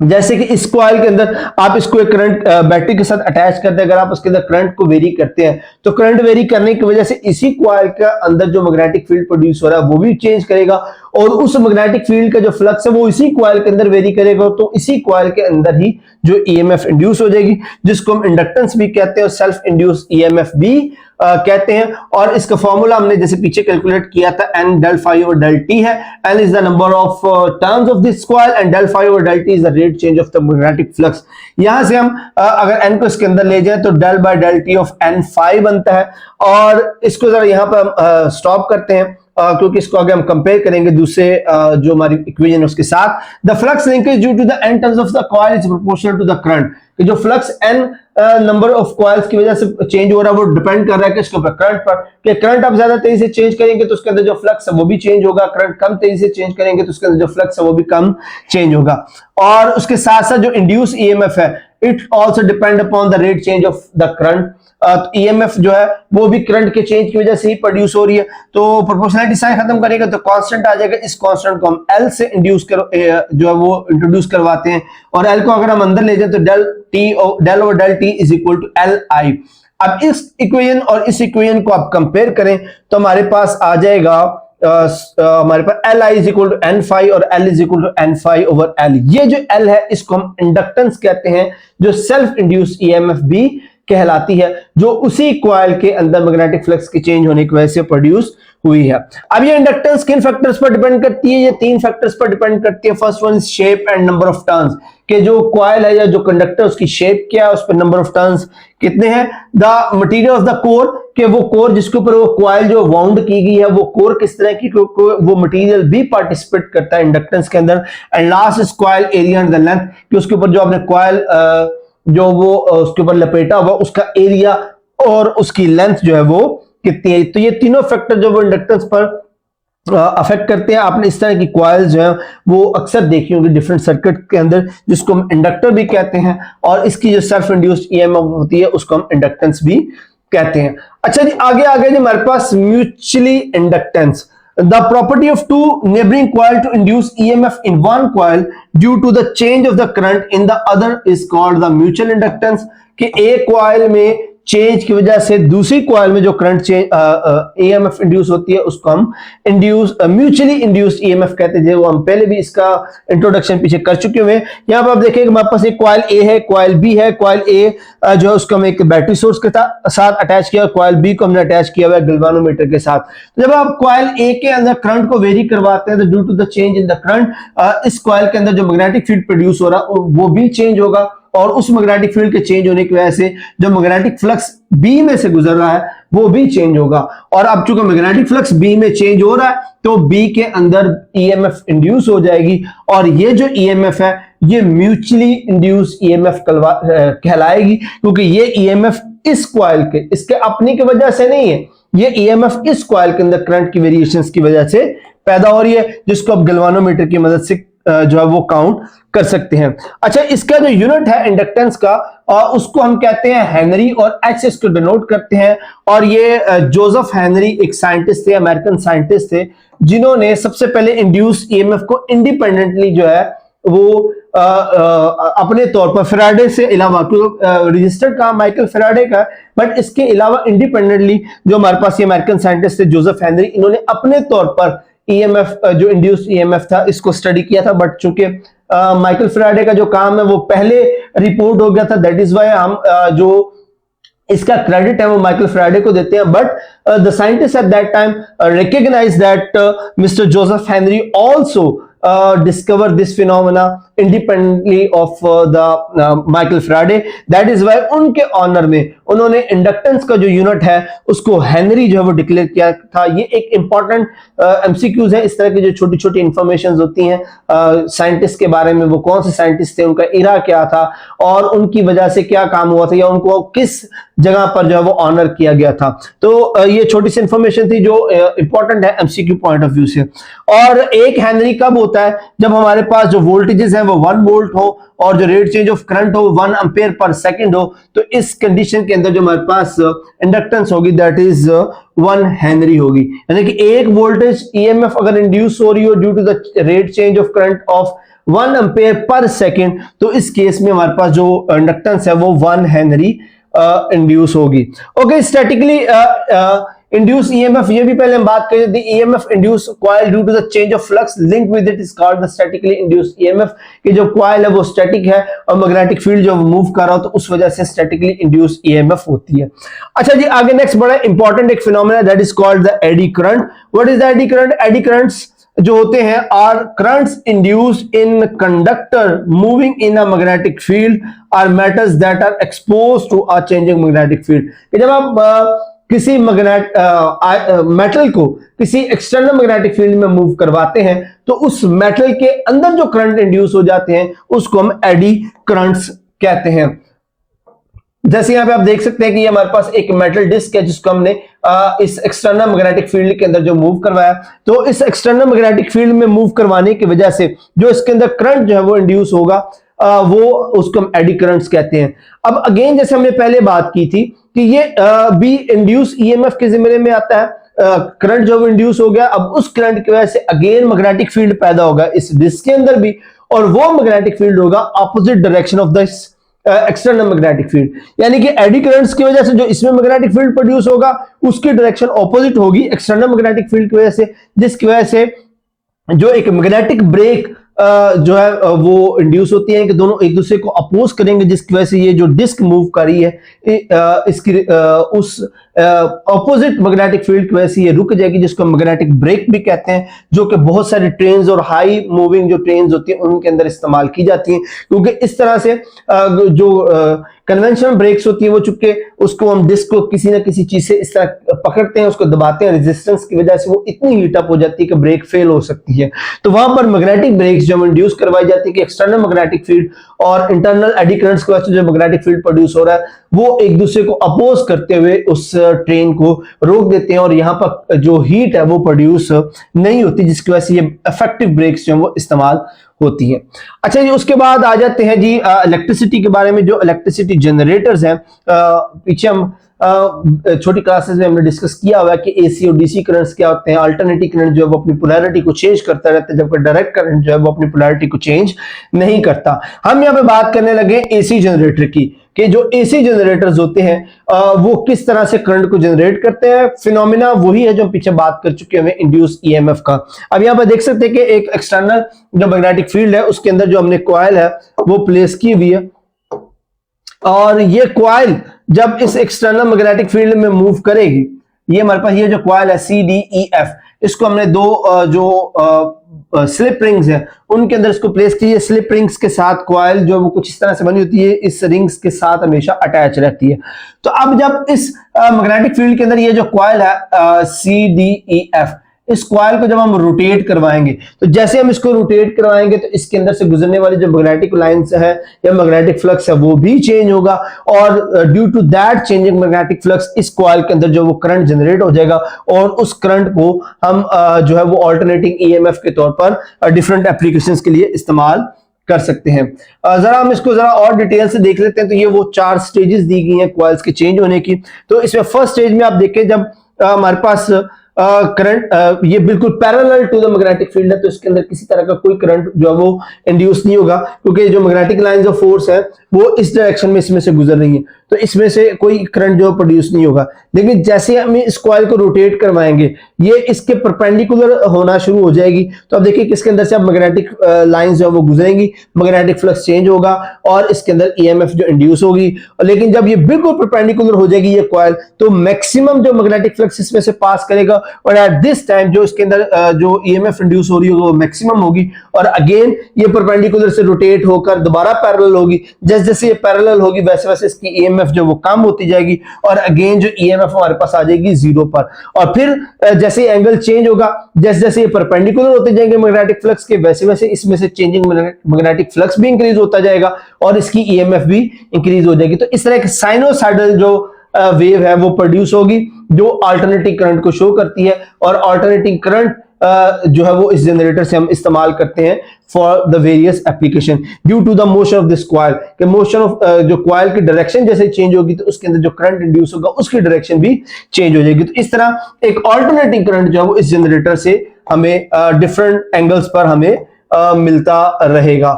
जैसे कि इस कॉइल के अंदर आप इसको एक करंट बैटरी के साथ अटैच करते हैं, अगर आप उसके अंदर करंट को वेरी करते हैं तो करंट वेरी करने की वजह से इसी कॉइल के अंदर जो मैग्नेटिक फील्ड प्रोड्यूस हो रहा है वो भी चेंज करेगा और उस मैग्नेटिक फील्ड का जो फ्लक्स है वो इसी कॉइल के अंदर वेरी करेगा, तो इसी कॉइल के अंदर ही जो ईएमएफ इंड्यूस हो जाएगी, जिसको हम इंडक्टेंस भी कहते हैं और सेल्फ इंड्यूस्ड ईएमएफ भी कहते हैं। और इसका फॉर्मूला हमने जैसे पीछे कैलकुलेट किया था, n del phi over del t है। n is the number of turns of this coil and del phi over del t is the rate change of the magnetic flux। यहां से हम अगर n को इसके अंदर ले जाएं तो del by del t of n phi बनता है। और इसको जरा यहां पर हम स्टॉप करते हैं क्योंकि इसको आगे हम कंपेयर करेंगे दूसरे जो हमारी इक्वेशन है उसके साथ। The flux linkage due to the n turns of the coil is proportional to the current. कि जो flux n number of coils की वजह से चेंज हो रहा है वो डिपेंड कर रहा है किसके ऊपर, करंट पर। कि करंट आप ज्यादा तेजी से चेंज करेंगे तो उसके अंदर जो फ्लक्स है वो भी चेंज होगा, करंट कम तेजी से चेंज करेंगे तो उसके अंदर जो फ्लक्स है वो भी कम चेंज होगा। और उसके साथ साथ जो इंड्यूस ईएमएफ है it also depend upon the rate change of the current. EMF जो है वो भी करंट के चेंज की वजह से ही प्रोड्यूस हो रही है। तो प्रोपोर्शनलिटी साइन खत्म करेंगे तो कांस्टेंट आ जाएगा, इस कांस्टेंट को हम L से इंड्यूस जो है वो इंट्रोड्यूस करवाते हैं और L को अगर हम अंदर ले जाए तो del over del t is equal to Li। अब इस इक्वेशन और इस इक्वेशन को आप कंपेयर करें तो हमारे पास आ जाएगा हमारे पास Li is equal to n phi और L is equal to n phi over L। ये जो L है इसको हम इंडक्टेंस कहते हैं, जो सेल्फ इंड्यूस्ड ईएमएफ भी कहलाती है, जो उसी कॉइल के अंदर मैग्नेटिक फ्लक्स के चेंज होने की वजह से प्रोड्यूस हुई है। अब ये इंडक्टेंस किन फैक्टर्स पर डिपेंड करती है? ये 3 फैक्टर्स पर डिपेंड करती है। First one is shape and number of turns, कि जो कॉइल है या जो कंडक्टर उसकी शेप क्या है, उस पर नंबर ऑफ टर्न्स कितने हैं। The material of the core, कि वो कोर जिसके ऊपर वो कॉइल जो वाउंड की गई है वो कोर किस तरह की, वो मटेरियल भी पार्टिसिपेट करता है इंडक्टेंस के अंदर। And last is coil area and the length, कि उसके ऊपर जो आपने कॉइल जो वो उसके ऊपर लपेटा हुआ उसका एरिया और उसकी लेंथ जो है वो कितनी है। तो ये तीनों फैक्टर जो वो इंडक्टेंस पर अफेक्ट करते हैं। आपने इस तरह की कॉइल्स जो है वो अक्सर देखी होंगी डिफरेंट सर्किट के अंदर, जिसको हम इंडक्टर भी कहते हैं, और इसकी जो सेल्फ इंड्यूस्ड ईएमएफ होती है उसको हम इंडक्टेंस भी कहते हैं। अच्छा जी, आगे आगे जी हमारे पास mutually inductance. The property of two neighboring coil to induce EMF in one coil due to the change of the current in the other is called the mutual inductance। कि एक कॉइल में चेंज की वजह से दूसरी coil में जो current change EMF induce होती है उसको हम म्यूचुअली इंड्यूस्ड ईएमएफ कहते हैं। वो हम पहले भी इसका इंट्रोडक्शन पीछे कर चुके हुए हैं। यहाँ पर आप देखेंगे हमारे पास एक कॉइल ए है, कॉइल बी है। कॉइल ए जो है उसको हम एक बैटरी सोर्स के साथ अटैच किया, कॉइल बी को हमने अटैच किया हुआ है गैल्वेनोमीटर के साथ। तो जब आप कॉइल ए के अंदर करंट को वेरी करवाते हैं तो due to the change in the current इस कॉइल के अंदर जो मैग्नेटिक फील्ड प्रोड्यूस हो रहा है वो भी चेंज होगा, और उस मैग्नेटिक फील्ड के चेंज होने की वजह से जो मैग्नेटिक फ्लक्स बी में से गुजर रहा है वो भी चेंज होगा। और अब चूंकि मैग्नेटिक फ्लक्स बी में चेंज हो रहा है तो बी के अंदर ईएमएफ इंड्यूस हो जाएगी, और ये जो ईएमएफ है ये म्यूचुअली इंड्यूस्ड ईएमएफ कहलाएगी, क्योंकि ये ईएमएफ इस कॉइल के इसके अपनी की वजह से नहीं है, ये ईएमएफ इस कॉइल के अंदर करंट की वेरिएशंस की वजह से पैदा हो रही है, जिसको आप गैल्वेनोमीटर की मदद से जो है वो काउंट कर सकते हैं। अच्छा, इसका जो यूनिट है इंडक्टेंस का उसको हम कहते हैं हेनरी, और एच इसको डिनोट करते हैं। और ये जोसेफ हेनरी एक साइंटिस्ट थे, अमेरिकन साइंटिस्ट थे, जिन्होंने सबसे पहले इंड्यूस्ड ईएमएफ को इंडिपेंडेंटली जो है वो अपने तौर पर फैराडे से अलावा, क्योंकि रजिस्टर्ड काम माइकल फैराडे का, बट इसके अलावा इंडिपेंडेंटली जो हमारे पास ये अमेरिकन साइंटिस्ट थे जोसेफ हेनरी, इन्होंने अपने तौर पर ईएमएफ जो इंड्यूस्ड ईएमएफ था इसको स्टडी किया था। बट चूंकि माइकल फैराडे का जो काम है वो पहले रिपोर्ट हो गया था, दैट इज वाई हम जो इसका क्रेडिट है वो माइकल फैराडे को देते हैं। But the scientist at that time recognize that mister Joseph Henry also discover this phenomena independently of the Michael Faraday। That is why उनके ऑनर में उन्होंने इंडक्टेंस का जो यूनिट है उसको हेनरी जो है वो डिक्लेयर किया था। ये एक इंपॉर्टेंट एमसीक्यूज है, इस तरह की जो छोटी छोटी इंफॉर्मेशन होती हैं साइंटिस्ट के बारे में, वो कौन से साइंटिस्ट थे, उनका इरा क्या था और उनकी वजह से क्या काम हुआ था, या उनको किस जगह पर जो है वो ऑनर किया गया था। तो ये छोटी सी इंफॉर्मेशन थी जो इंपॉर्टेंट है एमसीक्यू पॉइंट ऑफ व्यू से। और एक हेनरी कब होता है? जब हमारे पास जो वोल्टेजेस हैं वो 1 वोल्ट हो और जो रेट चेंज ऑफ करंट हो 1 एम्पेयर पर सेकंड हो, तो इस कंडीशन के अंदर जो हमारे पास इंडक्टेंस होगी दैट इज 1 हेनरी होगी। यानी कि एक वोल्टेज ईएमएफ अगर इंड्यूस हो रही हो due to the rate change of current of 1 ampere per second, तो इस केस में हमारे पास जो इंडक्टेंस है वो 1 हेनरी इंड्यूस होगी। ओके, स्टैटिकली इंड्यूस ईएमएफ, ये भी पहले हम बात कर रहे थे, EMF induce coil due to the change of flux link with it is called the statically induce EMF. कि जो कॉइल है वो स्टैटिक है और मैग्नेटिक फील्ड जो मूव कर रहा हो तो उस वजह से स्टैटिकली इंड्यूस ईएमएफ होती है। अच्छा जी, आगे नेक्स्ट बड़ा इंपॉर्टेंट एक phenomena that is called the eddy current. What is the eddy current? Eddy currents जो होते हैं are currents induced in conductor moving in a magnetic field are matters that are exposed to a changing magnetic field. जब आप किसी metal को किसी external magnetic field में move करवाते हैं तो उस मेटल के अंदर जो करंट इंड्यूस हो जाते हैं उसको हम एडी करंट्स कहते हैं। जैसे यहां पे आप देख सकते हैं कि ये हमारे पास एक मेटल डिस्क है जिसको हमने इस एक्सटर्नल मैग्नेटिक फील्ड के अंदर जो मूव करवाया, तो इस एक्सटर्नल मैग्नेटिक फील्ड में मूव करवाने की वजह से जो इसके अंदर करंट जो है वो इंड्यूस होगा, वो उसको हम एडी करंट्स कहते हैं। अब अगेन जैसे हमने पहले बात की थी कि ये भी इंड्यूस ईएमएफ के जिम्मे में आता है। करंट जो इंड्यूस हो गया, अब उस करंट की वजह से अगेन मैग्नेटिक फील्ड पैदा होगा इस डिस्क के अंदर भी, और वो मैग्नेटिक फील्ड होगा opposite direction of the external magnetic field. यानी कि एडी करंट्स की वजह से जो इसमें मैग्नेटिक फील्ड प्रोड्यूस होगा उसकी डायरेक्शन ऑपोजिट होगी एक्सटर्नल मैग्नेटिक फील्ड की वजह से, जिसकी वजह से जो एक मैग्नेटिक ब्रेक जो है वो इंड्यूस होती है कि दोनों एक दूसरे को अपोज करेंगे, जिसकी वजह से ये जो डिस्क मूव कर रही है इसकी उस ऑपोजिट मैग्नेटिक फील्ड की वजह से ये रुक जाएगी, जिसको मैग्नेटिक ब्रेक भी कहते हैं, जो कि बहुत सारी ट्रेन्स और हाई मूविंग जो ट्रेन्स होती हैं उनके अंदर इस्तेमाल की जाती हैं। क्योंकि इस तरह से जो कन्वेंशनल ब्रेक्स होती है वो चूंकि उसको हम डिस्क को किसी ना किसी चीज से इस तरह पकड़ते हैं, उसको दबाते हैं, रेजिस्टेंस की वजह से वो इतनी हीट अप हो जाती है कि ब्रेक फेल हो सकती है। तो वहां पर मैग्नेटिक ब्रेक्स जो इंड्यूस करवाई जाती है कि एक्सटर्नल मैग्नेटिक फील्ड और इंटरनल एडी करंट्स की वजह से जो मैग्नेटिक फील्ड प्रोड्यूस हो रहा है वो एक दूसरे को अपोज करते हुए उस ट्रेन को रोक देते हैं और यहाँ पर जो हीट है वो प्रोड्यूस नहीं होती, जिसकी वजह से ये इफेक्टिव ब्रेक्स जो है वो इस्तेमाल होती है। अच्छा जी, उसके बाद आ जाते हैं जी इलेक्ट्रिसिटी के बारे में। जो इलेक्ट्रिसिटी जनरेटर्स हैं, पीछे हम छोटी क्लासेस में हमने डिस्कस किया हुआ है कि एसी और डीसी करंट्स क्या होते हैं। अल्टरनेटिंग करंट जो है वो अपनी पोलैरिटी को चेंज करता रहता है, जबकि डायरेक्ट करंट जो है वो अपनी पोलैरिटी को चेंज नहीं करता। हम यहाँ पे बात करने लगे एसी जनरेटर की, कि जो एसी जनरेटर्स होते हैं वो किस तरह से करंट को जनरेट करते हैं। फिनोमिना वही है जो हम पीछे बात कर चुके हैं इंड्यूस ईएमएफ का। अब यहाँ पर देख सकते हैं कि एक एक्सटर्नल जो मैग्नेटिक फील्ड है उसके अंदर जो हमने कॉइल है वो प्लेस की हुई है, और ये कॉइल जब इस एक्सटर्नल मैग्नेटिक फील्ड में मूव करेगी, ये हमारे पास ये जो कॉइल है CDEF, इसको हमने दो जो स्लिप रिंग्स है उनके अंदर इसको प्लेस कीजिए। स्लिप रिंग्स के साथ कॉइल जो वो कुछ इस तरह से बनी होती है, इस रिंग्स के साथ हमेशा अटैच रहती है। तो अब जब इस मैग्नेटिक फील्ड के अंदर ये जो कॉइल है CDEF, इस कॉइल को जब हम रोटेट करवाएंगे, तो जैसे हम इसको रोटेट करवाएंगे तो इसके अंदर से गुजरने वाली जो मैग्नेटिक लाइंस है या मैग्नेटिक फ्लक्स है वो भी चेंज होगा, और due to that changing magnetic flux इस कॉइल के अंदर जो वो करंट जनरेट हो जाएगा, और उस करंट को हम जो है वो अल्टरनेटिंग ईएमएफ के तौर पर डिफरेंट एप्लीकेशंस के लिए इस्तेमाल कर सकते हैं। जरा हम इसको जरा और डिटेल से देख लेते हैं। तो ये वो 4 स्टेजेस दी गई हैं कॉइल्स के चेंज होने की। तो इसमें फर्स्ट स्टेज में आप देखें, जब हमारे पास करंट ये बिल्कुल parallel to the magnetic field है, तो इसके अंदर किसी तरह का कोई करंट जो है वो इंड्यूस नहीं होगा, क्योंकि जो मैग्नेटिक लाइंस ऑफ फोर्स है वो इस डायरेक्शन में इसमें से गुजर रही है, तो इसमें से कोई करंट जो प्रोड्यूस नहीं होगा। लेकिन जैसे हम इस कॉइल को रोटेट करवाएंगे, ये इसके परपेंडिकुलर होना शुरू हो जाएगी। तो अब देखिए किसके अंदर से अब मैग्नेटिक लाइंस जो है वो गुजरेंगी, मैग्नेटिक फ्लक्स चेंज होगा और इसके अंदर ईएमएफ जो इंड्यूस होगी। लेकिन जब ये बिल्कुल परपेंडिकुलर हो जाएगी ये कॉइल, तो मैक्सिमम जो मैग्नेटिक फ्लक्स इसमें से पास करेगा, और एट दिस टाइम जो इसके अंदर जो ईएमएफ इंड्यूस हो रही होगी वो मैक्सिमम होगी, और अगेन ये परपेंडिकुलर से रोटेट होकर दोबारा पैरेलल होगी। जैसे जैसे ये पैरेलल होगी वैसे वैसे इसकी ईएमएफ जो वो कम होती जाएगी, और अगेन जो ईएमएफ हमारे पास आ जाएगी 0 पर। और फिर जैसे एंगल चेंज होगा, जैसे जैसे ये परपेंडिकुलर होते जाएंगे मैग्नेटिक फ्लक्स के, वैसे वैसे इसमें से चेंजिंग मैग्नेटिक फ्लक्स भी इंक्रीज होता जाएगा और इसकी ईएमएफ भी इंक्रीज हो जाएगी। तो इस तरह के साइनोसाइडल जो वेव है वो प्रोड्यूस होगी, जो अल्टरनेटिंग करंट को शो करती है, और अल्टरनेटिंग करंट जो है वो इस जनरेटर से हम इस्तेमाल करते हैं for the various application due to the motion of this coil, कि मोशन ऑफ जो कॉइल की डायरेक्शन जैसे चेंज होगी तो उसके अंदर जो करंट इंड्यूस होगा उसकी डायरेक्शन भी चेंज हो जाएगी। तो इस तरह एक ऑल्टरनेटिंग करंट जो है वो इस जनरेटर से हमें डिफरेंट एंगल्स पर हमें मिलता रहेगा।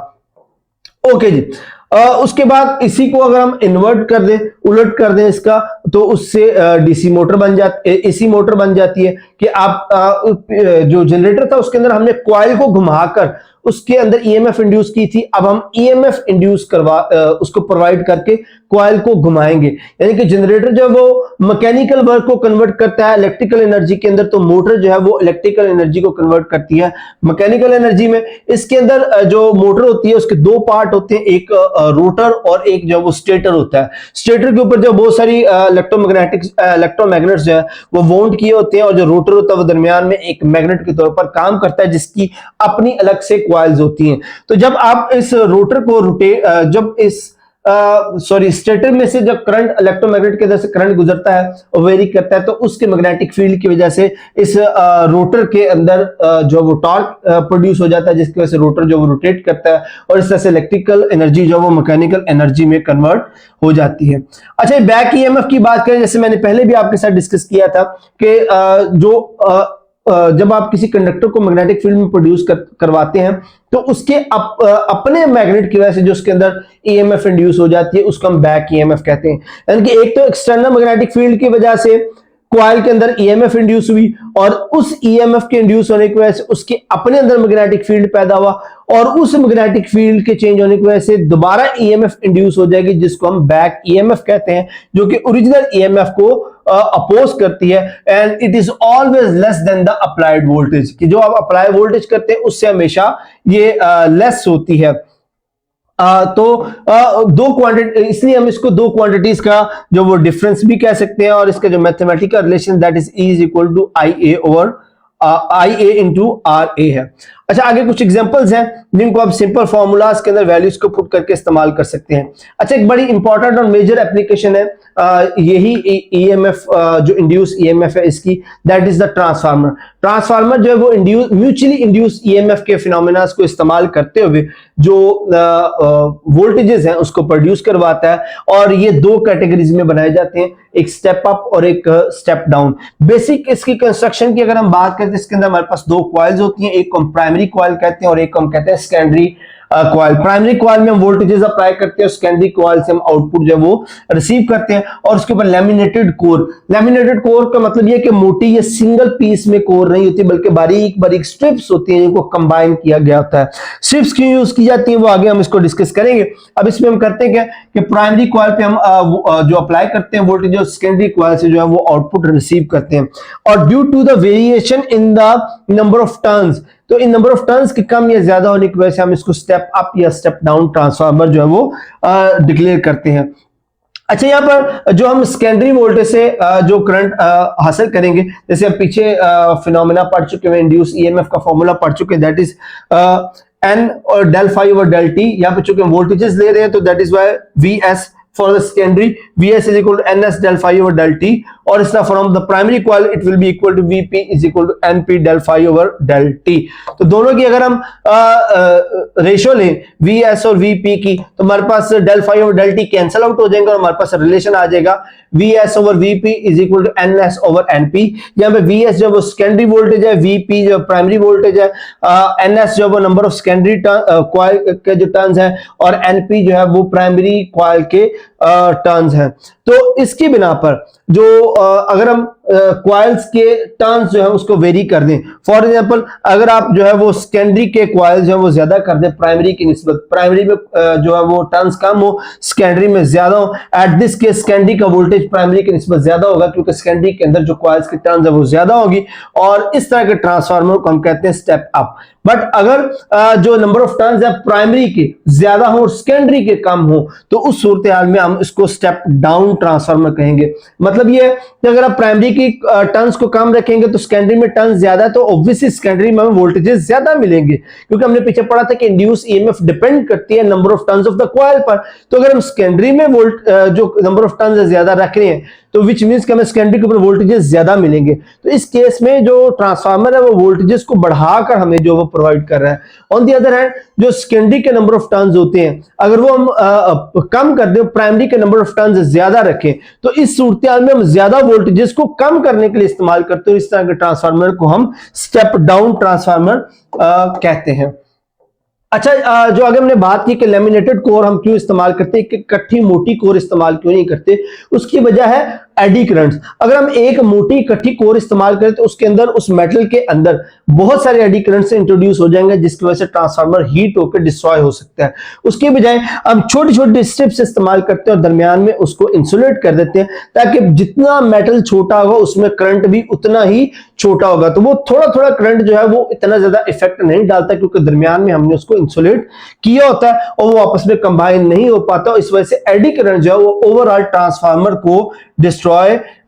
ओके जी। उसके बाद इसी को अगर हम इन्वर्ट कर दें, उलट कर दें इसका, तो उससे डीसी मोटर बन जाती, एसी मोटर बन जाती है कि आप जो जनरेटर था उसके अंदर हमने कॉइल को घुमाकर उसके अंदर ईएमएफ इंड्यूस की थी, अब हम ईएमएफ इंड्यूस उसको प्रोवाइड करके कॉइल को घुमाएंगे। यानी कि जनरेटर जो है वो मैकेनिकल वर्क को कन्वर्ट करता है इलेक्ट्रिकल एनर्जी के अंदर, तो मोटर जो है वो इलेक्ट्रिकल एनर्जी को कन्वर्ट करती है मैकेनिकल एनर्जी में। इसके अंदर जो मोटर होती है उसके दो पार्ट होते हैं, एक रोटर और एक जो वो स्टेटर होता है। स्टेटर के ऊपर जो बहुत सारी इलेक्ट्रोमैग्नेट्स जो है वो वाउंड किए होते हैं, और जो रोटर होता है वो दरमियान में एक मैग्नेट के तौर पर काम करता है जिसकी अपनी अलग से कॉइल्स होती हैं। तो जब आप इस रोटर को जब इस स्टेटर में से जब करंट इलेक्ट्रोमैग्नेट के अंदर से करंट गुजरता है और वेरी करता है, तो उसके मैग्नेटिक फील्ड की वजह से इस रोटर के अंदर जो वो टॉर्क प्रोड्यूस हो जाता है, जिसकी वजह से रोटर जो वो रोटेट करता है और इस तरह से इलेक्ट्रिकल एनर्जी जो वो मैकेनिकल एनर्जी में कन्वर्ट हो जाती है। अच्छा, बैक ईएमएफ की बात करें, जैसे मैंने पहले भी आपके साथ डिस्कस किया था कि जब आप किसी कंडक्टर को मैग्नेटिक फील्ड में प्रोड्यूस करवाते हैं तो उसके अपने मैग्नेट की वजह से जो उसके अंदर ईएमएफ इंड्यूस हो जाती है उसको हम बैक ईएमएफ कहते हैं। यानी कि एक तो एक्सटर्नल मैग्नेटिक फील्ड की वजह से कॉइल के अंदर ईएमएफ इंड्यूस हुई, और उस ईएमएफ के इंड्यूस होने की वजह से उसके अपने अंदर मैग्नेटिक फील्ड पैदा हुआ, और उस मैग्नेटिक फील्ड के चेंज होने की वजह से दोबारा ईएमएफ इंड्यूस हो जाएगी जिसको हम बैक ईएमएफ कहते हैं, जो कि ओरिजिनल ईएमएफ को अपोज करती है। And it is always less than the applied voltage, कि जो आप अप्लाई वोल्टेज करते हैं उससे हमेशा ये लेस होती है। तो दो क्वांटिटी, इसलिए हम इसको दो क्वांटिटीज का जो वो डिफरेंस भी कह सकते हैं, और इसका जो mathematical relation that is E is equal to IA over IA into RA है। अच्छा, आगे कुछ एग्जांपल्स हैं जिनको आप सिंपल फॉर्मूलाज के अंदर वैल्यूज को पुट करके इस्तेमाल कर सकते हैं। अच्छा, एक बड़ी इंपॉर्टेंट और मेजर एप्लीकेशन है यही ईएमएफ जो इंड्यूस ईएमएफ है इसकी, that is the transformer. Transformer जो है वो म्यूचुअली इंड्यूस ईएमएफ के फिनोमेना को इस्तेमाल करते हुए जो वोल्टेजेस हैं उसको प्रोड्यूस करवाता है, और ये दो कैटेगरीज में बनाए जाते हैं, एक स्टेप अप और एक स्टेप डाउन। बेसिक इसकी कंस्ट्रक्शन की अगर हम बात करते हैं, इसके अंदर हमारे पास दो कॉइल्स होती हैं, एक को हम प्राइमरी कॉइल कहते हैं और एक को हम कहते हैं सेकेंडरी कॉइल। प्राइमरी कॉइल में हम वोल्टेजेस अप्लाई करते हैं, सेकेंडरी कॉइल से हम आउटपुट जो है वो रिसीव करते हैं, और उसके ऊपर लैमिनेटेड कोर। लैमिनेटेड कोर का मतलब ये कि मोटी ये सिंगल पीस में कोर नहीं होती बल्कि बारीक बारीक स्ट्रिप्स होती हैं जिनको कंबाइन किया गया होता है। स्ट्रिप्स क्यों यूज की जाती हैं वो आगे हम इसको डिस्कस करेंगे। अब इसमें हम करते हैं क्या कि प्राइमरी कॉइल पे हम जो अप्लाई करते हैं वोल्टेज, और सेकेंडरी कॉइल से जो है वो आउटपुट रिसीव करते हैं, और due to the variation in the number of turns, तो इन नंबर ऑफ टर्न्स की कम या ज्यादा होने की वजह से हम इसको स्टेप अप या स्टेप डाउन ट्रांसफार्मर जो है वो डिक्लेयर करते हैं। अच्छा, यहाँ पर जो हम सेकेंडरी वोल्टेज से जो करंट हासिल करेंगे, जैसे हम पीछे फिनोमेना पढ़ चुके हैं, इंड्यूस ईएमएफ का फॉर्मूला पढ़ चुके हैं, दैट इज N और del phi over del T. यहाँ पे चूंकि हम वोल्टेजेस ले रहे हैं तो that is Y VS for the secondary VS is equal to NS del phi over del T, और इस तरह from the primary coil it will be equal to VP is equal to NP del phi over del T। तो दोनों की अगर हम ratio लें VS और VP की, तो हमारे पास del phi over del T cancel out हो जाएंगे और हमारे पास रिलेशन आ जाएगा VS over VP is equal to NS over NP। यहाँ पे VS जो वो सेकेंडरी वोल्टेज है, VP जो प्राइमरी वोल्टेज है, NS जो वो नंबर ऑफ सेकेंडरी कॉइल के जो टर्न्स है, और NP जो है वो प्राइमरी कॉइल के टर्न्स हैं। तो इसकी बिना पर जो अगर हम कॉइल्स के टर्न्स जो है उसको वेरी कर दें, फॉर एग्जांपल अगर आप जो है वो सेकेंडरी के कॉइल्स जो है वो ज्यादा कर दें प्राइमरी की निस्बत, प्राइमरी में जो है वो टर्न्स कम हो, सेकेंडरी में ज्यादा हो, एट दिस केस सेकेंडरी का वोल्टेज प्राइमरी की निस्बत ज्यादा होगा क्योंकि सेकेंडरी के अंदर जो कॉइल्स की टर्न्स है वो ज्यादा होगी, और इस तरह के ट्रांसफार्मर को हम कहते हैं स्टेप अप। बट अगर जो नंबर ऑफ टर्न्स है प्राइमरी के ज्यादा हो और सेकेंडरी के कम हो, तो उस सूरत हाल में हम इसको स्टेप डाउन ट्रांसफार्मर कहेंगे। मतलब ये कि अगर आप प्राइमरी की टर्न्स को कम रखेंगे तो सेकेंडरी में टर्न्स ज्यादा है, तो ऑब्वियसली सेकेंडरी में वोल्टेजेस ज्यादा मिलेंगे, क्योंकि हमने पीछे पढ़ा था कि इंड्यूस ईएमएफ डिपेंड करती है number of turns of the coil पर। तो अगर हम सेकेंडरी में जो नंबर ऑफ टर्न्स ज्यादा रख रहे हैं तो विच मींस कि हमें सेकेंडरी के ऊपर वोल्टेजेस ज्यादा मिलेंगे। तो इस केस में जो ट्रांसफार्मर है वो वोल्टेजेस को बढ़ाकर हमें जो वो प्रोवाइड कर रहा है। ऑन दी अदर हैंड जो सेकेंडरी के नंबर ऑफ टर्न्स होते हैं अगर वो हम कम कर दें, प्राइमरी के नंबर ऑफ टर्न्स ज्यादा रखें, तो इस सूरत में हम ज्यादा वोल्टेजेस को कम करने के लिए इस्तेमाल करते हैं। इस तरह के ट्रांसफार्मर को हम स्टेप डाउन ट्रांसफार्मर कहते हैं। अच्छा, जो आगे हमने बात की कि लेमिनेटेड कोर हम क्यों इस्तेमाल करते हैं, इकट्ठी मोटी कोर इस्तेमाल क्यों नहीं करते, उसकी वजह है एडी करंट्स। अगर हम एक मोटी इकट्ठी कोर इस्तेमाल करें तो उसके अंदर, उस मेटल के अंदर बहुत सारे एडी करंट्स इंट्रोड्यूस हो जाएंगे, जिसकी वजह से ट्रांसफार्मर हीट होकर डिस्ट्रॉय हो सकता है। उसके बजाय हम छोटी छोटी स्ट्रिप्स इस्तेमाल करते हैं और दरमियान में उसको इंसुलेट कर देते हैं, ताकि जितना मेटल छोटा होगा उसमें करंट भी उतना ही छोटा होगा। तो वो थोड़ा थोड़ा करंट जो है वो इतना ज्यादा इफेक्ट नहीं डालता, क्योंकि दरमियान में हमने उसको इंसुलेट किया होता है और वो आपस में कंबाइन नहीं हो पाता। इस वजह से एडी करंट जो है वो ओवरऑल ट्रांसफार्मर को डिस्ट्रॉय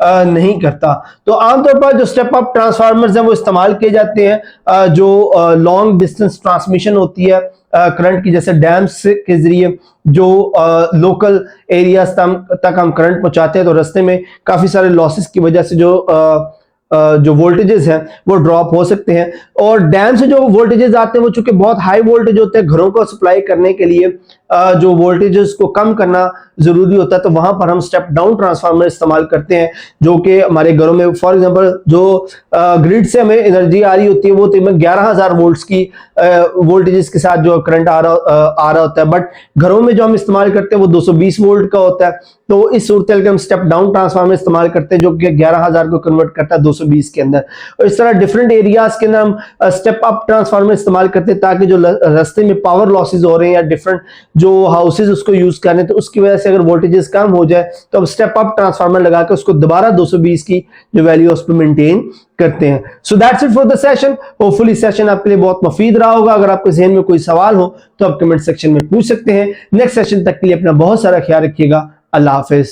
नहीं करता। तो आमतौर पर जो स्टेप अप ट्रांसफार्मर्स हैं वो इस्तेमाल किए जाते हैं जो लॉन्ग डिस्टेंस ट्रांसमिशन होती है करंट की, जैसे डैम्स के जरिए जो लोकल एरियाज तक हम करंट पहुंचाते हैं, तो रास्ते में काफी सारे लॉसेस की वजह से जो वोल्टेजेस हैं वो ड्रॉप हो सकते हैं। और डैम से जो वोल्टेजेस आते हैं वो चूंकि बहुत हाई वोल्टेज होते हैं, घरों को सप्लाई करने के लिए जो वोल्टेजेस को कम करना जरूरी होता है, तो वहां पर हम स्टेप डाउन ट्रांसफार्मर इस्तेमाल करते हैं, जो कि हमारे घरों में फॉर एग्जांपल जो ग्रिड से हमें एनर्जी आ रही होती है वो तकरीबन 11,000 वोल्ट्स की वोल्टेजेस के साथ जो करंट आ रहा होता है, बट घरों में जो हम इस्तेमाल करते हैं वो 220 वोल्ट का होता है। तो इस सूरत के हम स्टेप डाउन ट्रांसफार्मर इस्तेमाल करते हैं जो कि 11,000 को कन्वर्ट करता है 220 के अंदर। और इस तरह डिफरेंट एरियाज के अंदर हम स्टेप अप ट्रांसफार्मर इस्तेमाल करते हैं, ताकि जो रास्ते में पावर लॉसेज हो रहे हैं या डिफरेंट जो हाउसेज उसको यूज कर रहे हैं, तो उसकी वजह से अगर वोल्टेजेस कम हो जाए तो हम स्टेप अप ट्रांसफार्मर लगाकर उसको दोबारा 220 की जो वैल्यू उस पर मेंटेन करते हैं। So that's it for the session. Hopefully session आपके लिए बहुत मुफीद रहा होगा। अगर आपके ज़हन में कोई सवाल हो तो आप कमेंट सेक्शन में पूछ सकते हैं। नेक्स्ट सेशन तक के लिए अपना बहुत सारा ख्याल रखिएगा। अल्लाह हाफिज।